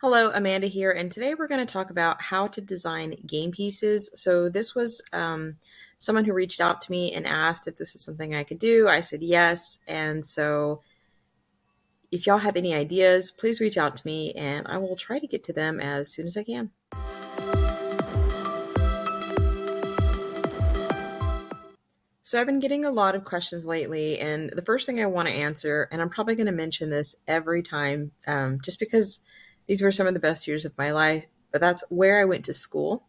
Hello, Amanda here, and today we're going to talk about how to design game pieces. So, this was someone who reached out to me and asked if this was something I could do. I said yes, and so if y'all have any ideas, please reach out to me and I will try to get to them as soon as I can. So, I've been getting a lot of questions lately, and the first thing I want to answer, and I'm probably going to mention this every time just because these were some of the best years of my life, but that's where I went to school.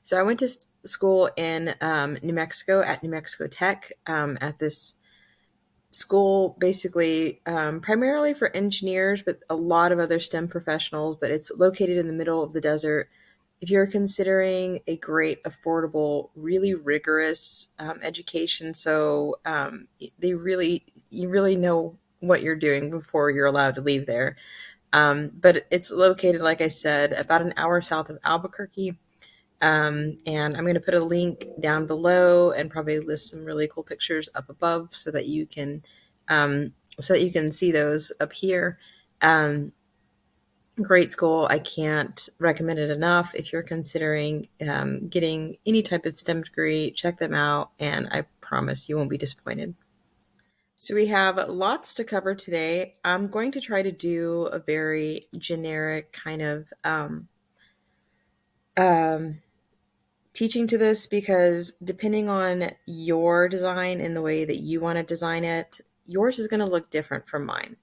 So, I went to school in New Mexico at New Mexico Tech at this school, basically primarily for engineers, but a lot of other STEM professionals, but it's located in the middle of the desert. If you're considering a great, affordable, really rigorous education, so you really know what you're doing before you're allowed to leave there. But it's located, like I said, about an hour south of Albuquerque. And I'm going to put a link down below and probably list some really cool pictures up above so that you can see those up here. Um, Great school. I can't recommend it enough. If you're considering getting any type of STEM degree, check them out, and I promise you won't be disappointed. So we have lots to cover today. I'm going to try to do a very generic kind of um, teaching to this because depending on your design and the way that you want to design it, yours is going to look different from mine.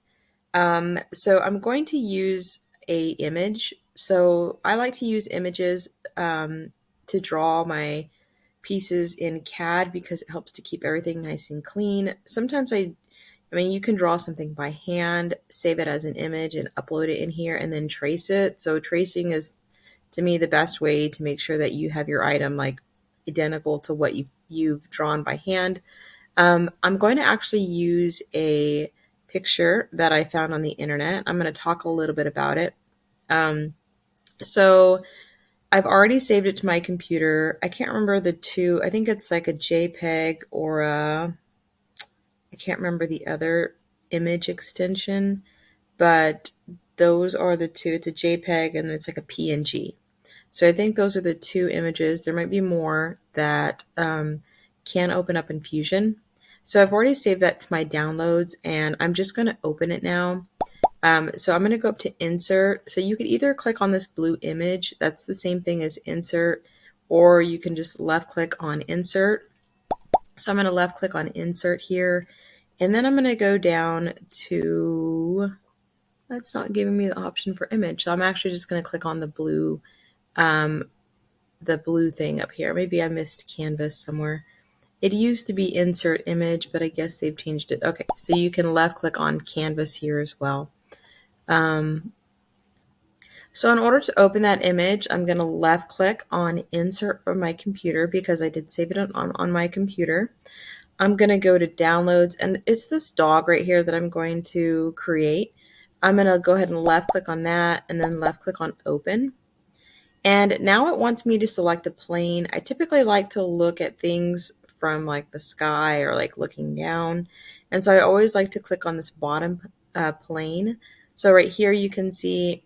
So I'm going to use a image. So I like to use images to draw my pieces in CAD because it helps to keep everything nice and clean. Sometimes I mean, you can draw something by hand, save it as an image, and upload it in here, and then trace it. So tracing is, to me, the best way to make sure that you have your item like identical to what you've drawn by hand. I'm going to actually use a picture that I found on the internet. I'm going to talk a little bit about it. Um, so I've already saved it to my computer. I can't remember the two. I think it's like a JPEG or I can't remember the other image extension, but those are the two. It's a JPEG and it's like a PNG. So I think those are the two images. There might be more that can open up in Fusion. So I've already saved that to my downloads and I'm just going to open it now. So I'm going to go up to insert. So you could either click on this blue image, that's the same thing as insert, or you can just left click on insert. So I'm going to left click on insert here. And then I'm going to go down to, that's not giving me the option for image. So I'm actually just going to click on the blue thing up here. Maybe I missed canvas somewhere. It used to be insert image, but I guess they've changed it. Okay, so you can left click on canvas here as well. So in order to open that image, I'm going to left click on insert from my computer because I did save it on my computer. I'm going to go to downloads and it's this dog right here that I'm going to create. I'm going to go ahead and left click on that and then left click on open. And now it wants me to select a plane. I typically like to look at things from like the sky or like looking down. And so I always like to click on this bottom plane. So right here you can see,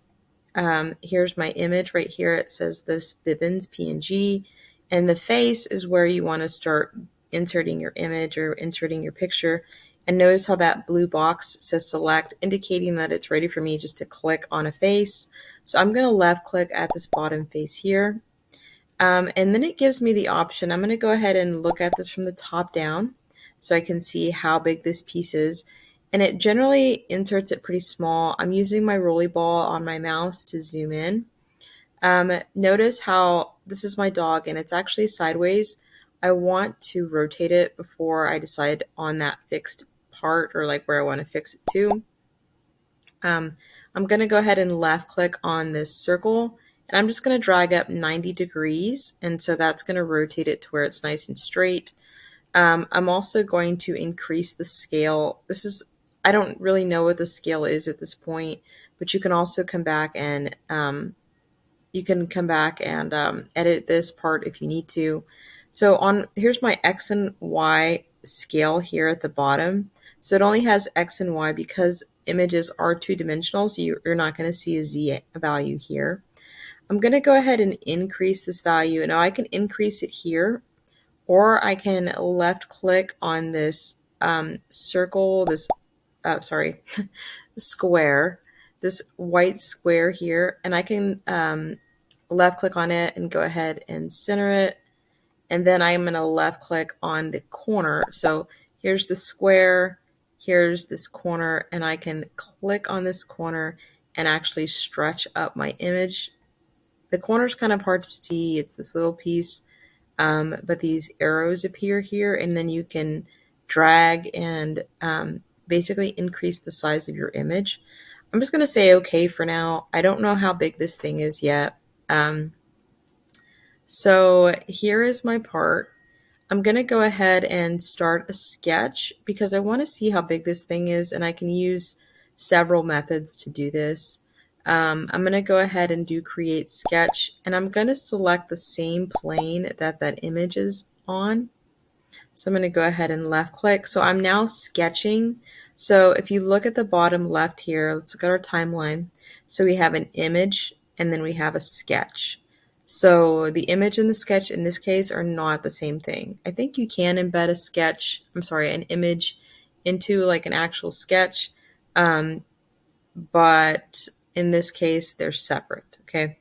here's my image right here. It says this Bivens PNG. And the face is where you want to start inserting your image or inserting your picture. And notice how that blue box says select, indicating that it's ready for me just to click on a face. So I'm going to left click at this bottom face here. And then it gives me the option. I'm going to go ahead and look at this from the top down so I can see how big this piece is. And it generally inserts it pretty small. I'm using my rolly ball on my mouse to zoom in. Notice how this is my dog and it's actually sideways. I want to rotate it before I decide on that fixed part or like where I want to fix it to. I'm going to go ahead and left click on this circle and I'm just going to drag up 90 degrees. And so that's going to rotate it to where it's nice and straight. I'm also going to increase the scale. I don't really know what the scale is at this point, but you can also come back and edit this part if you need to. So here's my X and Y scale here at the bottom. So it only has X and Y because images are two-dimensional, so you're not going to see a Z value here. I'm going to go ahead and increase this value. Now I can increase it here, or I can left click on this circle, this, sorry, square, this white square here, and I can left click on it and go ahead and center it. And then I'm going to left click on the corner. So here's the square, here's this corner, and I can click on this corner and actually stretch up my image. The corner's kind of hard to see. It's this little piece, but these arrows appear here, and then you can drag and basically increase the size of your image. I'm just going to say okay for now. I don't know how big this thing is yet. So here is my part. I'm going to go ahead and start a sketch because I want to see how big this thing is, and I can use several methods to do this. I'm going to go ahead and do create sketch, and I'm going to select the same plane that that image is on. So I'm going to go ahead and left click. So I'm now sketching. So if you look at the bottom left here, let's look at our timeline. So we have an image and then we have a sketch. So the image and the sketch in this case are not the same thing. I think you can embed an image into like an actual sketch, but in this case they're separate. Okay,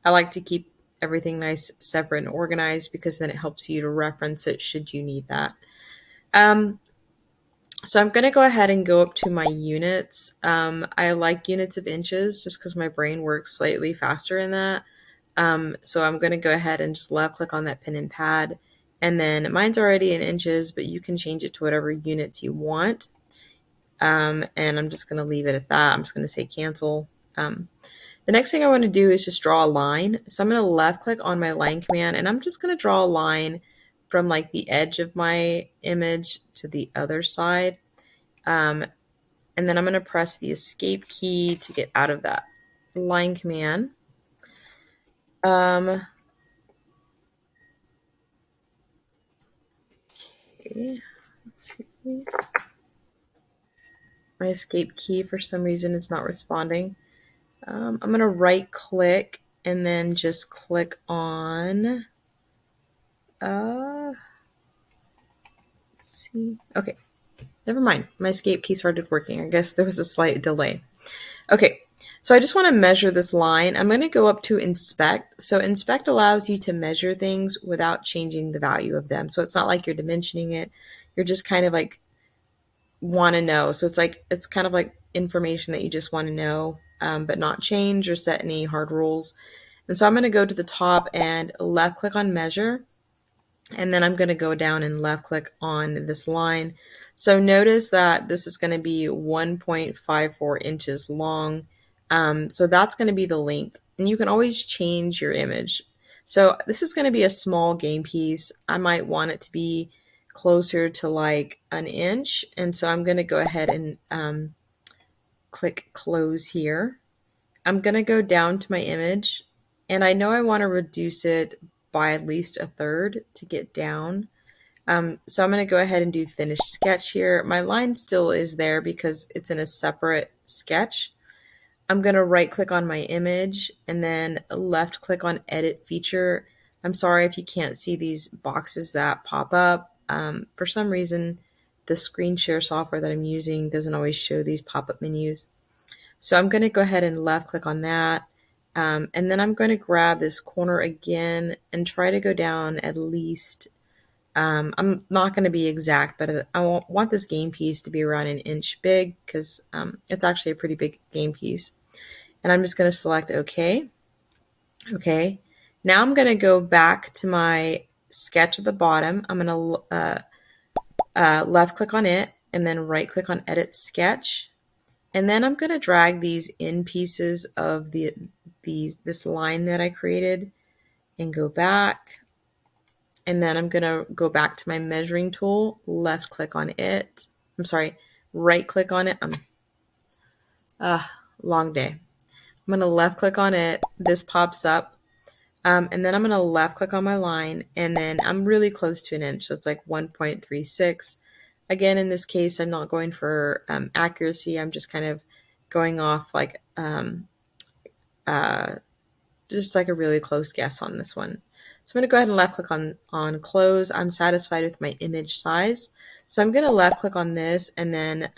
I like to keep everything nice, separate, and organized because then it helps you to reference it should you need that. So I'm going to go ahead and go up to my units. I like units of inches just because my brain works slightly faster in that. So I'm going to go ahead and just left click on that pen and pad. And then mine's already in inches, but you can change it to whatever units you want. And I'm just going to leave it at that. I'm just going to say cancel. The next thing I want to do is just draw a line. So I'm going to left click on my line command, and I'm just going to draw a line from like the edge of my image to the other side. And then I'm going to press the escape key to get out of that line command. Okay, let's see. My escape key for some reason is not responding. I'm going to right click and then just click on, let's see. Okay, never mind. My escape key started working. I guess there was a slight delay. Okay, so I just want to measure this line. I'm going to go up to inspect. So inspect allows you to measure things without changing the value of them. So it's not like you're dimensioning it. You're just kind of like want to know. So it's kind of like information that you just want to know, but not change or set any hard rules. And so I'm going to go to the top and left click on measure. And then I'm going to go down and left click on this line. So notice that this is going to be 1.54 inches long. So that's going to be the length. And you can always change your image. So this is going to be a small game piece. I might want it to be closer to like an inch. And so I'm going to go ahead and click close here. I'm going to go down to my image. And I know I want to reduce it by at least a third to get down. So I'm going to go ahead and do finish sketch here. My line still is there because it's in a separate sketch. I'm going to right click on my image and then left click on edit feature. I'm sorry if you can't see these boxes that pop up. For some reason, the screen share software that I'm using doesn't always show these pop-up menus. So I'm going to go ahead and left click on that. And then I'm going to grab this corner again and try to go down at least, I'm not going to be exact, but I want this game piece to be around an inch big because it's actually a pretty big game piece. And I'm just going to select OK. Okay. Now I'm going to go back to my sketch at the bottom. I'm going to left click on it and then right click on edit sketch. And then I'm going to drag these in pieces of this line that I created and go back. And then I'm going to go back to my measuring tool, left click on it. I'm sorry, right click on it. Long day. I'm going to left click on it. This pops up. And then I'm going to left click on my line. And then I'm really close to an inch. So it's like 1.36. Again, in this case, I'm not going for accuracy. I'm just kind of going off like uh, just like a really close guess on this one. So I'm going to go ahead and left click on close. I'm satisfied with my image size. So I'm going to left click on this and then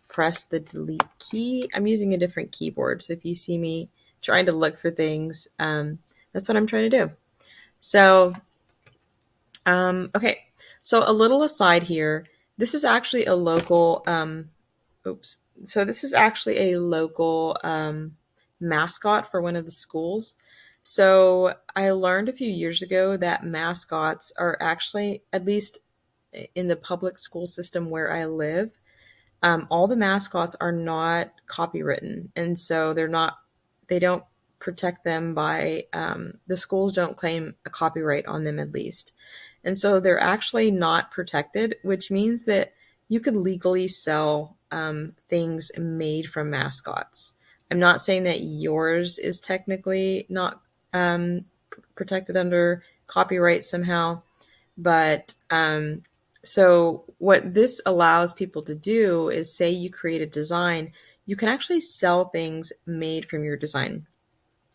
press the delete key. I'm using a different keyboard. So if you see me trying to look for things, that's what I'm trying to do. So, okay. So a little aside here, this is actually a local, oops. So this is actually a local mascot for one of the schools. So I learned a few years ago that mascots are actually, at least in the public school system where I live, all the mascots are not copywritten, and so they don't protect them by the schools don't claim a copyright on them at least, and so they're actually not protected, which means that you could legally sell things made from mascots. I'm not saying that yours is technically not protected under copyright somehow, but so what this allows people to do is, say you create a design, you can actually sell things made from your design.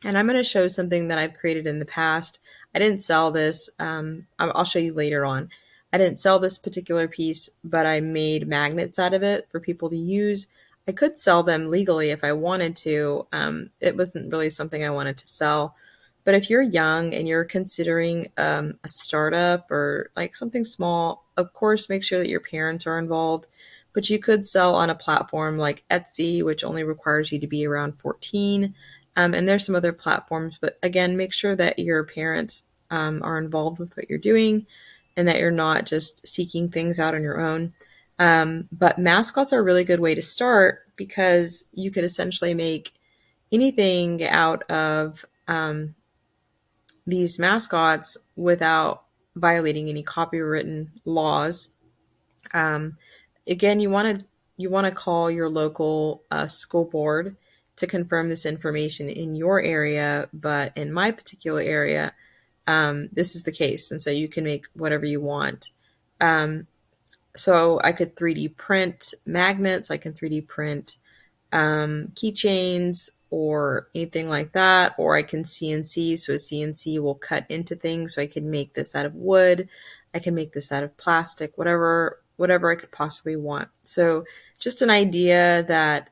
And I'm going to show something that I've created in the past. I didn't sell this. I'll show you later on. I didn't sell this particular piece, but I made magnets out of it for people to use. I could sell them legally if I wanted to. It wasn't really something I wanted to sell. But if you're young and you're considering a startup or like something small, of course, make sure that your parents are involved. But you could sell on a platform like Etsy, which only requires you to be around 14. And there's some other platforms, but again, make sure that your parents are involved with what you're doing and that you're not just seeking things out on your own. But mascots are a really good way to start because you could essentially make anything out of these mascots without violating any copywritten laws. Um, Again, you want to call your local school board to confirm this information in your area, but in my particular area, this is the case, and so you can make whatever you want. Um, so I could 3D print magnets. I can 3D print keychains or anything like that, or I can CNC. So a CNC will cut into things. So I can make this out of wood. I can make this out of plastic, whatever I could possibly want. So just an idea that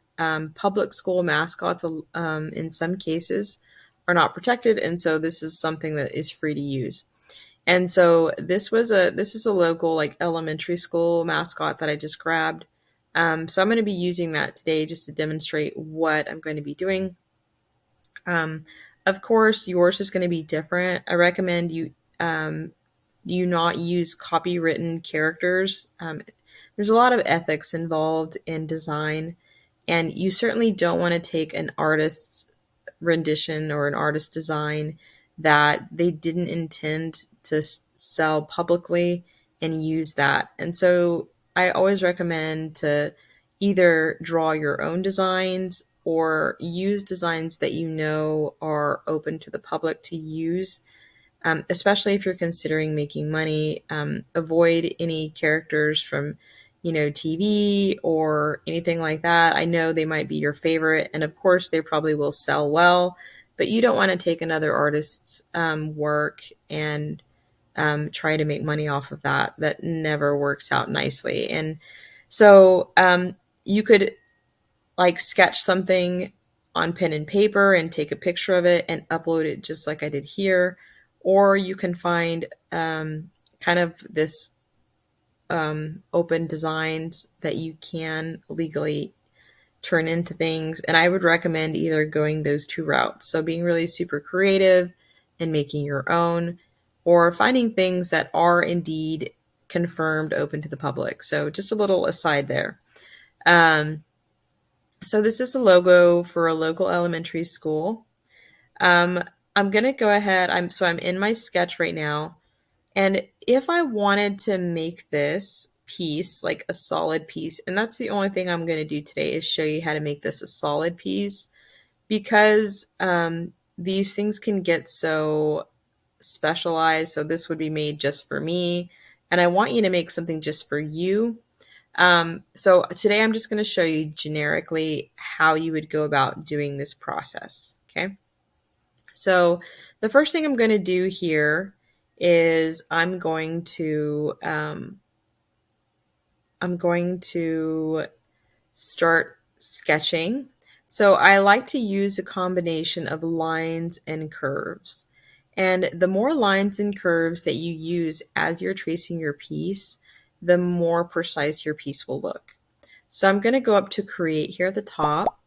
public school mascots, in some cases, are not protected, and so this is something that is free to use. And so this is a local like elementary school mascot that I just grabbed. So I'm going to be using that today just to demonstrate what I'm going to be doing. Um, of course, yours is going to be different. I recommend you not use copywritten characters. There's a lot of ethics involved in design, and you certainly don't want to take an artist's rendition or an artist's design that they didn't intend to sell publicly and use that. And so I always recommend to either draw your own designs or use designs that you know are open to the public to use, especially if you're considering making money. Avoid any characters from, TV or anything like that. I know they might be your favorite, and of course, they probably will sell well, but you don't want to take another artist's work and try to make money off of that. That never works out nicely. And so you could like sketch something on pen and paper and take a picture of it and upload it just like I did here. Or you can find kind of this open designs that you can legally turn into things. And I would recommend either going those two routes. So being really super creative and making your own, or finding things that are indeed confirmed open to the public. So just a little aside there. Um, so this is a logo for a local elementary school. Um, I'm gonna go ahead. I'm in my sketch right now, and if I wanted to make this piece like a solid piece, and that's the only thing I'm gonna do today is show you how to make this a solid piece, because these things can get so specialized. So this would be made just for me, and I want you to make something just for you. So today I'm just going to show you generically how you would go about doing this process. Okay. So the first thing I'm going to do here is I'm going to start sketching. So I like to use a combination of lines and curves. And the more lines and curves that you use as you're tracing your piece, the more precise your piece will look. So I'm going to go up to create here at the top,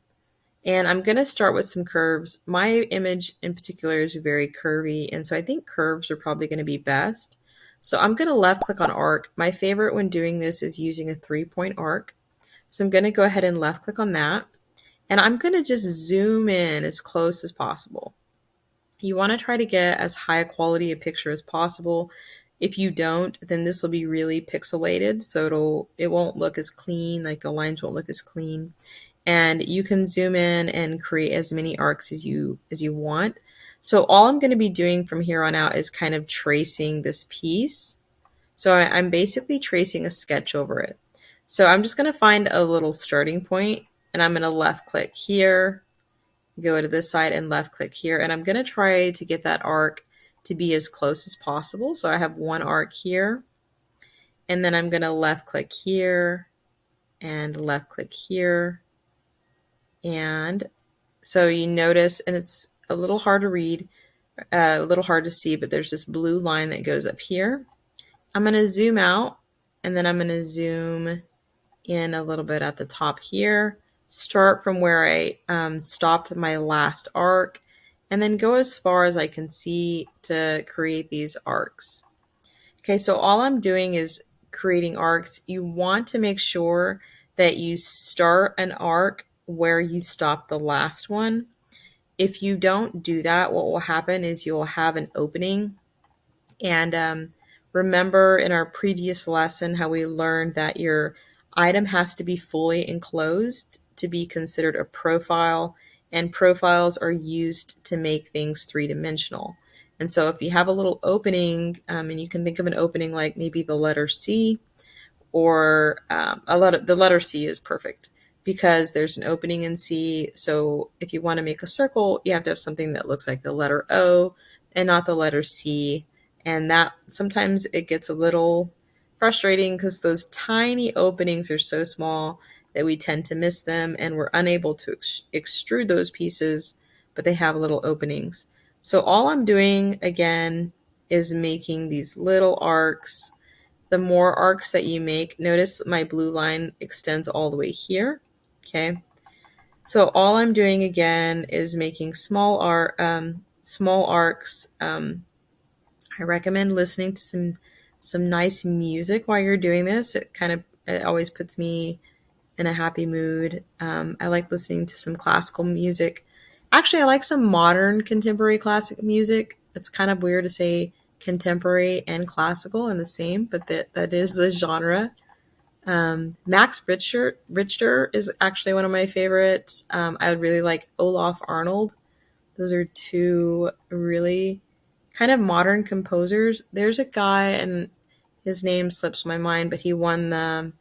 and I'm going to start with some curves. My image in particular is very curvy, and so I think curves are probably going to be best. So I'm going to left click on arc. My favorite when doing this is using a 3-point arc. So I'm going to go ahead and left click on that. And I'm going to just zoom in as close as possible. You want to try to get as high a quality a picture as possible. If you don't, then this will be really pixelated, so it won't look as clean, like the lines won't look as clean. And you can zoom in and create as many arcs as you want. So all I'm going to be doing from here on out is kind of tracing this piece. So I'm basically tracing a sketch over it. So I'm just going to find a little starting point, and I'm going to left click here, go to this side and left click here. And I'm going to try to get that arc to be as close as possible. So I have one arc here, and then I'm going to left click here and left click here. And so you notice, and it's a little hard to read, a little hard to see, but there's this blue line that goes up here. I'm going to zoom out, and then I'm going to zoom in a little bit at the top here, start from where I stopped my last arc, and then go as far as I can see to create these arcs. Okay, so all I'm doing is creating arcs. You want to make sure that you start an arc where you stop the last one. If you don't do that, what will happen is you'll have an opening. And remember in our previous lesson how we learned that your item has to be fully enclosed to be considered a profile, and profiles are used to make things three-dimensional. And so if you have a little opening, and you can think of an opening like maybe the letter C, or the letter C is perfect because there's an opening in C. So if you want to make a circle, you have to have something that looks like the letter O and not the letter C. And that sometimes it gets a little frustrating because those tiny openings are so small that we tend to miss them, and we're unable to extrude those pieces, but they have little openings. So all I'm doing again is making these little arcs. The more arcs that you make, notice my blue line extends all the way here. Okay. So all I'm doing again is making small arcs. I recommend listening to some nice music while you're doing this. It always puts me in a happy mood. I like listening to some classical music. Actually, I like some modern contemporary classic music. It's kind of weird to say contemporary and classical in the same, but that is the genre. Max Richter is actually one of my favorites. I would really like Olaf Arnold. Those are two really kind of modern composers. There's a guy, and his name slips my mind, but he won the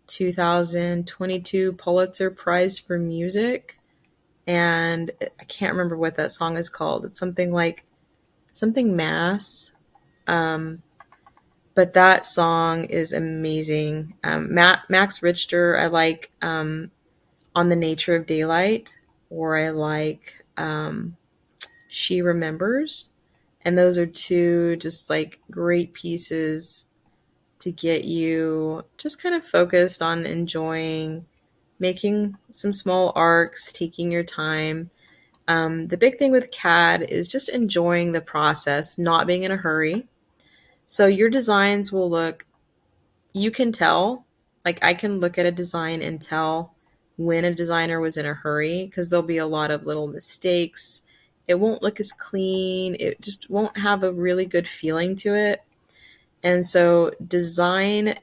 2022 Pulitzer Prize for Music. And I can't remember what that song is called. It's something like something Mass. But that song is amazing. Max Richter, I like On the Nature of Daylight, or I like She Remembers. And those are two just like great pieces to get you just kind of focused on enjoying making some small arcs, taking your time. The big thing with CAD is just enjoying the process, not being in a hurry. So your designs will look, you can tell, like I can look at a design and tell when a designer was in a hurry because there'll be a lot of little mistakes. It won't look as clean. It just won't have a really good feeling to it. And so design,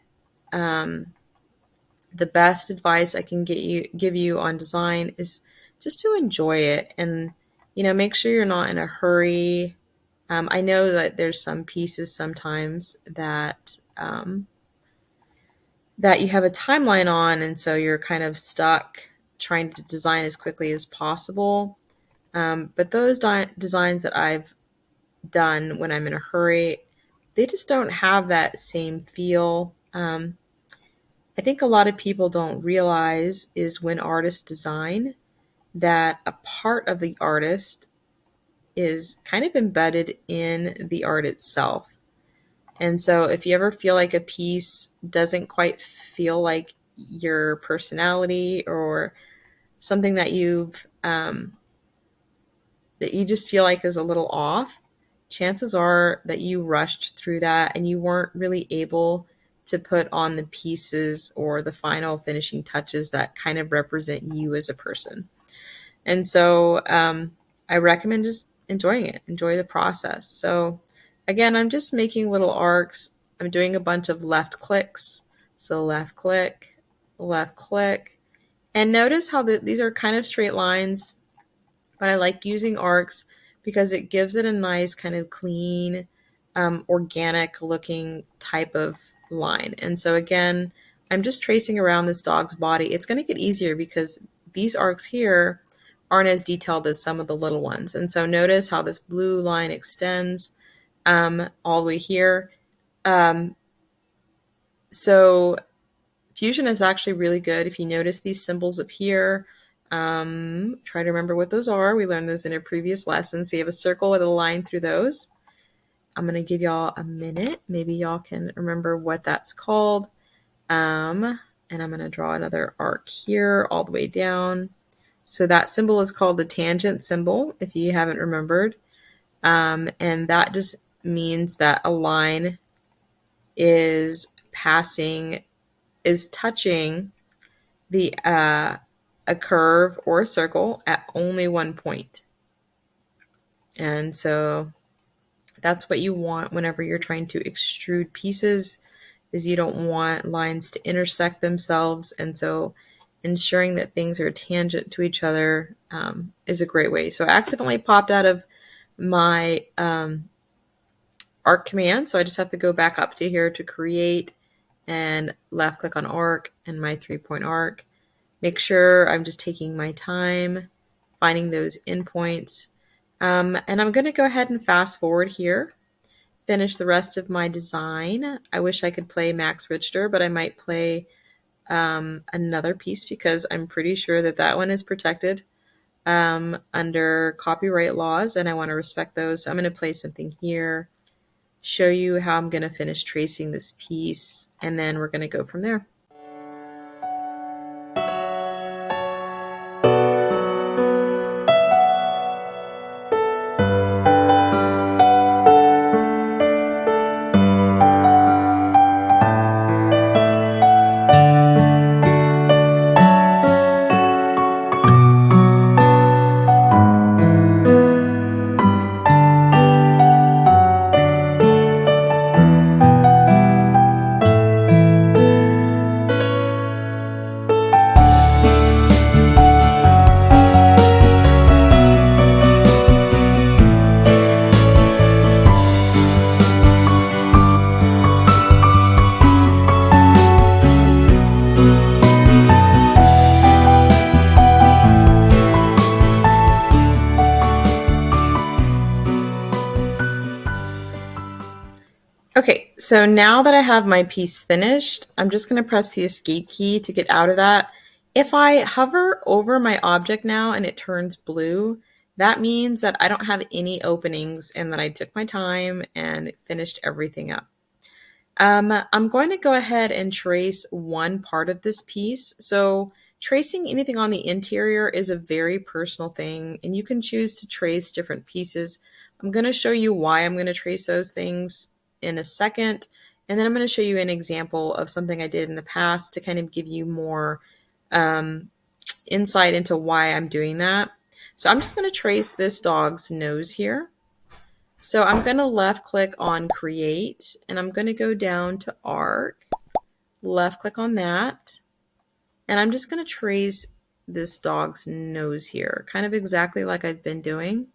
um, the best advice I can give you on design is just to enjoy it, and make sure you're not in a hurry. I know that there's some pieces sometimes that that you have a timeline on, and so you're kind of stuck trying to design as quickly as possible. But those designs that I've done when I'm in a hurry, they just don't have that same feel. I think a lot of people don't realize is when artists design that a part of the artist is kind of embedded in the art itself. And so if you ever feel like a piece doesn't quite feel like your personality, or something that you just feel like is a little off, chances are that you rushed through that and you weren't really able to put on the pieces or the final finishing touches that kind of represent you as a person. And so I recommend just enjoying it, enjoy the process. So again, I'm just making little arcs. I'm doing a bunch of left clicks. So left click. And notice how these are kind of straight lines, but I like using arcs because it gives it a nice kind of clean, organic looking type of line. And so again, I'm just tracing around this dog's body. It's going to get easier because these arcs here aren't as detailed as some of the little ones. And so notice how this blue line extends all the way here. Um, so Fusion is actually really good. If you notice these symbols up here, try to remember what those are. We learned those in a previous lesson. So you have a circle with a line through those. I'm going to give y'all a minute. Maybe y'all can remember what that's called. And I'm going to draw another arc here all the way down. So that symbol is called the tangent symbol, if you haven't remembered. And that just means that a line is touching the a curve or a circle at only one point. And so that's what you want whenever you're trying to extrude pieces, is you don't want lines to intersect themselves. And so ensuring that things are tangent to each other is a great way. So I accidentally popped out of my arc command, so I just have to go back up to here to create and left click on arc and my 3-point arc. Make sure I'm just taking my time finding those endpoints. And I'm going to go ahead and fast forward here, finish the rest of my design. I wish I could play Max Richter, but I might play another piece because I'm pretty sure that that one is protected under copyright laws, and I want to respect those. So I'm going to play something here, show you how I'm going to finish tracing this piece, and then we're going to go from there. Okay, so now that I have my piece finished, I'm just going to press the escape key to get out of that. If I hover over my object now and it turns blue, that means that I don't have any openings and that I took my time and finished everything up. I'm going to go ahead and trace one part of this piece. So tracing anything on the interior is a very personal thing, and you can choose to trace different pieces. I'm going to show you why I'm going to trace those things in a second, and then I'm going to show you an example of something I did in the past to kind of give you more insight into why I'm doing that. So I'm just going to trace this dog's nose here. So I'm going to left click on create, and I'm going to go down to arc, left click on that, and I'm just going to trace this dog's nose here, kind of exactly like I've been doing.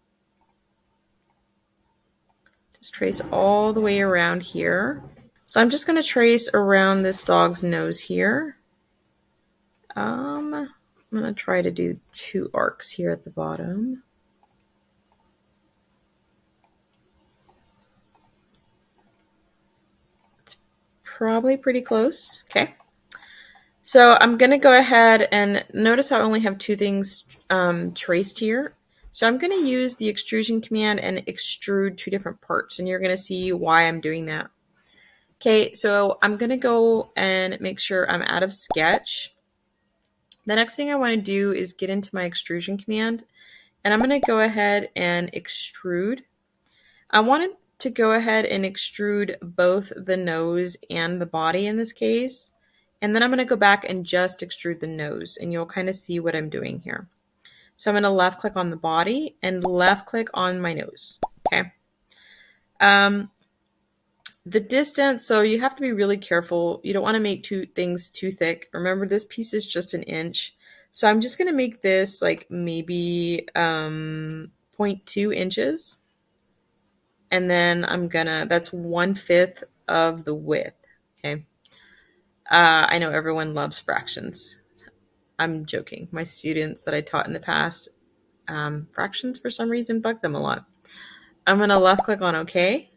Just trace all the way around here. So I'm just going to trace around this dog's nose here. I'm going to try to do 2 arcs here at the bottom. It's probably pretty close. Okay. So I'm going to go ahead and notice how I only have 2 things traced here. So I'm going to use the extrusion command and extrude 2 different parts, and you're going to see why I'm doing that. Okay, so I'm going to go and make sure I'm out of sketch. The next thing I want to do is get into my extrusion command, and I'm going to go ahead and extrude. I wanted to go ahead and extrude both the nose and the body in this case. And then I'm going to go back and just extrude the nose, and you'll kind of see what I'm doing here. So I'm going to left click on the body and left click on my nose. Okay. The distance, so you have to be really careful. You don't want to make things too thick. Remember, this piece is just 1 inch. So I'm just going to make this like maybe 0.2 inches. And then that's 1/5 of the width. Okay. I know everyone loves fractions. I'm joking. My students that I taught in the past, fractions for some reason bug them a lot. I'm going to left click on OK.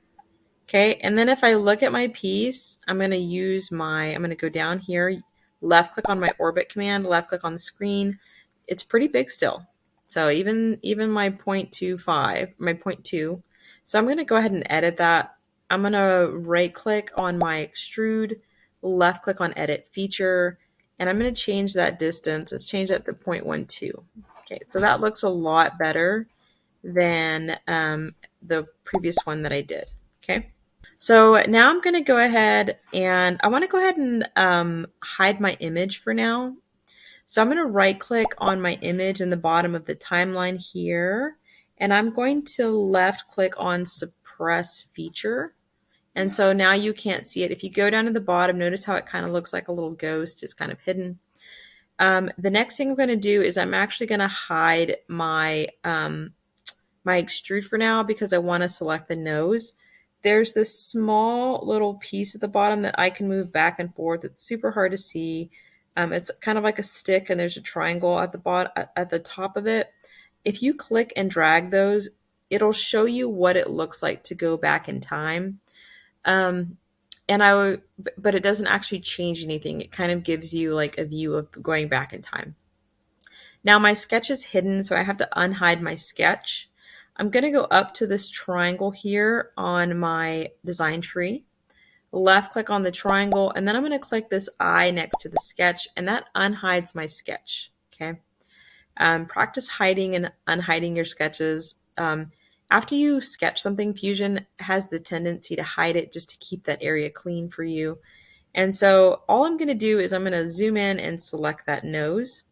Okay, and then if I look at my piece, I'm going to go down here, left click on my orbit command, left click on the screen. It's pretty big still. So even my 0.25, my 0.2. So I'm going to go ahead and edit that. I'm going to right click on my extrude, left click on edit feature, and I'm going to change that distance. Let's change that to 0.12. Okay, so that looks a lot better than the previous one that I did. Okay. So now I'm going to go ahead and I want to go ahead and hide my image for now. So I'm going to right click on my image in the bottom of the timeline here. And I'm going to left click on suppress feature. And so now you can't see it. If you go down to the bottom, notice how it kind of looks like a little ghost. It's kind of hidden. The next thing I'm going to do is I'm actually going to hide my extrude for now because I want to select the nose. There's this small little piece at the bottom that I can move back and forth. It's super hard to see. It's kind of like a stick, and there's a triangle at the top of it. If you click and drag those, it'll show you what it looks like to go back in time. But it doesn't actually change anything. It kind of gives you like a view of going back in time. Now my sketch is hidden, so I have to unhide my sketch. I'm going to go up to this triangle here on my design tree, left click on the triangle, and then I'm going to click this eye next to the sketch, and that unhides my sketch. Okay. Practice hiding and unhiding your sketches. After you sketch something, Fusion has the tendency to hide it just to keep that area clean for you. And so all I'm going to do is I'm going to zoom in and select that nose.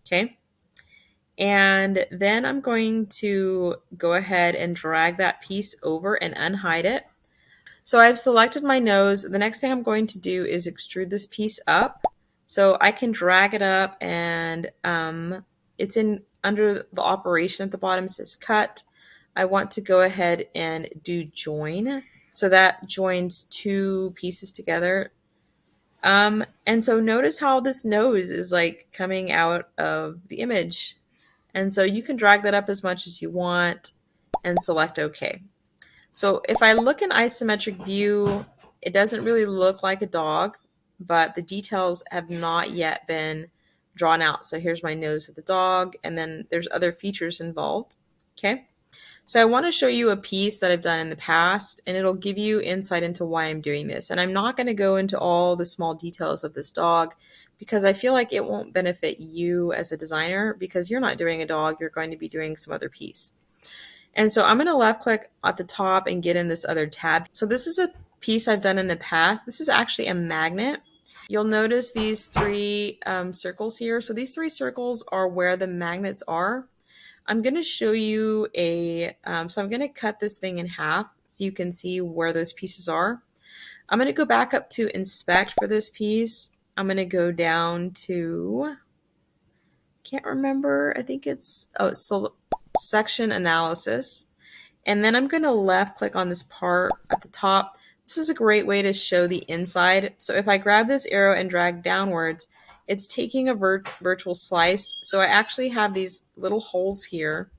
Okay. And then I'm going to go ahead and drag that piece over and unhide it. So I've selected my nose. The next thing I'm going to do is extrude this piece up. So I can drag it up, and it's in under the operation at the bottom. It says cut. I want to go ahead and do join. So that joins 2 pieces together. And so notice how this nose is like coming out of the image. And so you can drag that up as much as you want and select OK. So if I look in isometric view, it doesn't really look like a dog, but the details have not yet been drawn out. So here's my nose of the dog, and then there's other features involved. Okay. So I want to show you a piece that I've done in the past, and it'll give you insight into why I'm doing this. And I'm not going to go into all the small details of this dog because I feel like it won't benefit you as a designer because you're not doing a dog, you're going to be doing some other piece. And so I'm going to left click at the top and get in this other tab. So this is a piece I've done in the past. This is actually a magnet. You'll notice these 3 circles here. So these 3 circles are where the magnets are. I'm going to show you so I'm going to cut this thing in half so you can see where those pieces are. I'm going to go back up to inspect for this piece. I'm going to go down to, can't remember, I think it's section analysis. And then I'm going to left click on this part at the top. This is a great way to show the inside. So if I grab this arrow and drag downwards, it's taking a virtual slice. So I actually have these little holes here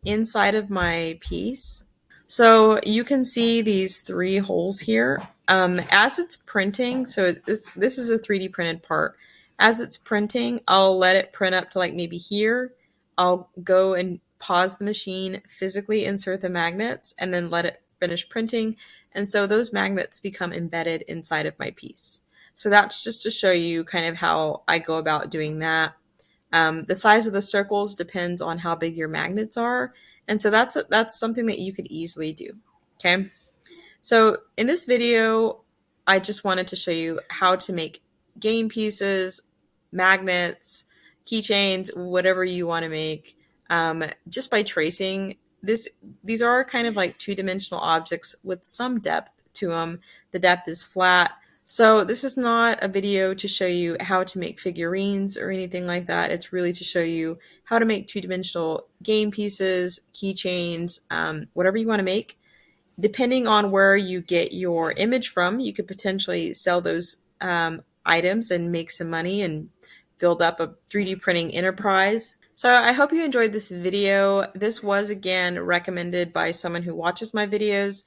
inside of my piece. So you can see these three holes here. As it's printing, so this is a 3D printed part. As it's printing, I'll let it print up to like maybe here. I'll go and pause the machine, physically insert the magnets, and then let it finish printing. And so those magnets become embedded inside of my piece. So that's just to show you kind of how I go about doing that. The size of the circles depends on how big your magnets are, and so that's something that you could easily do. Okay, so in this video, I just wanted to show you how to make game pieces, magnets, keychains, whatever you want to make, just by tracing this. These are kind of like two-dimensional objects with some depth to them. The depth is flat. So this is not a video to show you how to make figurines or anything like that. It's really to show you how to make two-dimensional game pieces, keychains, whatever you want to make. Depending on where you get your image from, you could potentially sell those items and make some money and build up a 3D printing enterprise. So I hope you enjoyed this video. This was again recommended by someone who watches my videos.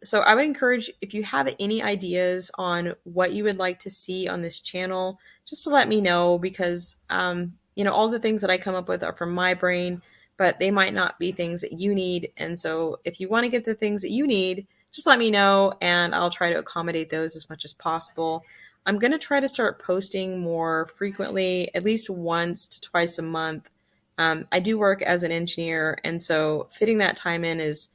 So I would encourage, if you have any ideas on what you would like to see on this channel, just to let me know, because all the things that I come up with are from my brain, but they might not be things that you need. And so if you want to get the things that you need, just let me know and I'll try to accommodate those as much as possible. I'm going to try to start posting more frequently, at least once to twice a month. I do work as an engineer, and so fitting that time in is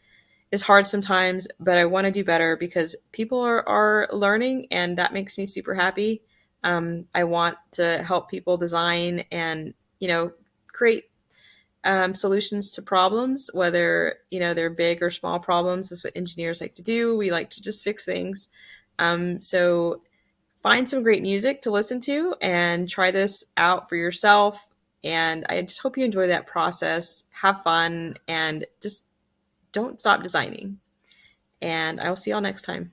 hard sometimes, but I want to do better because people are learning, and that makes me super happy. I want to help people design and create solutions to problems, whether they're big or small problems. Is what engineers like to do. We like to just fix things. So find some great music to listen to and try this out for yourself. And I just hope you enjoy that process. Have fun and just don't stop designing. And I will see y'all next time.